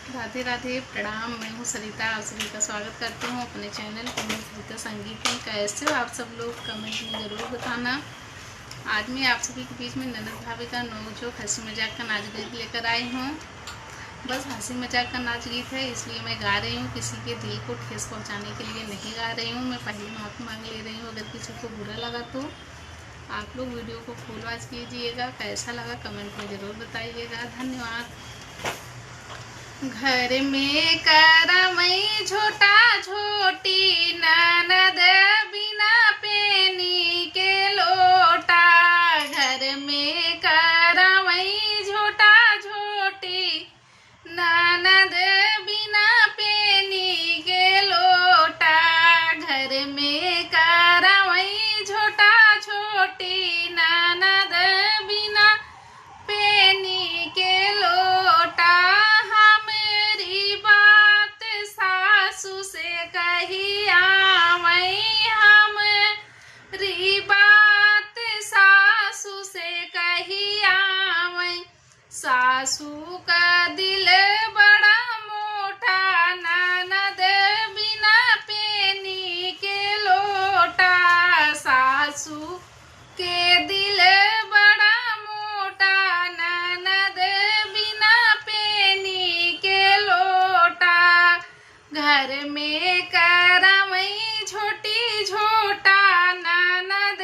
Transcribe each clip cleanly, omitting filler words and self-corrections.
राधे राधे, प्रणाम। मैं हूँ सरिता। आप सभी का स्वागत करती हूँ अपने चैनल पर सरिता संगीत में। कैसे हो आप सब लोग, कमेंट में ज़रूर बताना। आज मैं आप सभी के बीच में ननद भाभी का नोक-झोंक हंसी मजाक का नाच गीत लेकर आई हूँ। बस हंसी मजाक का नाच गीत है, इसलिए मैं गा रही हूँ। किसी के दिल को ठेस पहुँचाने के लिए नहीं गा रही हूँ। मैं पहले माफ़ी मांग ले रही हूँ अगर किसी को बुरा लगा तो। आप लोग वीडियो को फुल वॉच कीजिएगा। कैसा लगा कमेंट में ज़रूर बताइएगा। धन्यवाद। घर में करमई झोटा झोटी, ननद बिना पेनी के लोटा। घर में करमई झोटा झोटी, ननद बिना पेनी के लोटा। घर में करमई झोटा झोटी, ननद बिना पेनी के लोटा। सासू से कही आवई, हमरी बात सासू से कही आवई। सासू का दिल बड़ा मोटा, ननद बिना पेनी के लोटा। सासू के दिल बड़ा मोटा, ननद बिना पेनी के लोटा। घर में करमई झोटी झोटा, ननद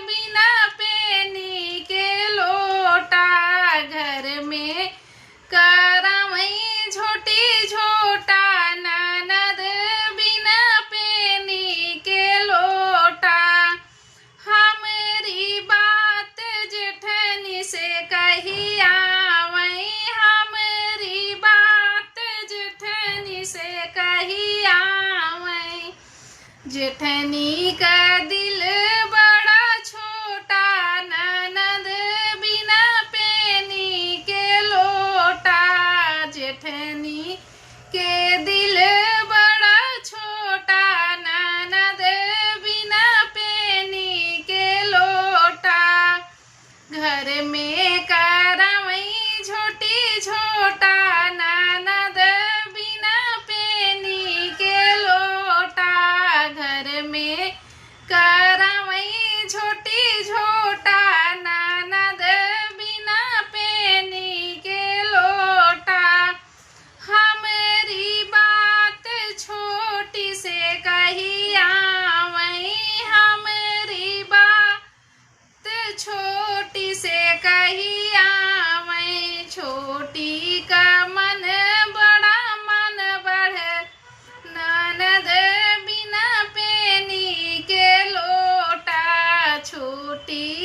बिना पेनी के लोटा। घर में करमई झोटी झोटा, ननद बिना पेनी के लोटा। हमरी बात जेठनी से कही आवई, हमरी बात जेठनी से कही आवई। जेठनी का दिल बड़ा छोटा, ननद बिना पेनी के लोटा। जेठनी के दिल बड़ा छोटा, ननद बिना पेनी के लोटा। घर में करमई झोटी झोटा, ननद बिना पेनी के लोटा। घर में करमई झोटी झोटा, ननद बिना पेनी के लोटा। हमरी बात छोटी से कही आवई, हमरी बात छोटी से कही आवई। छोटी का मन बड़ा मन बढ़े, ननद बिना पेनी के लोटा। छोटी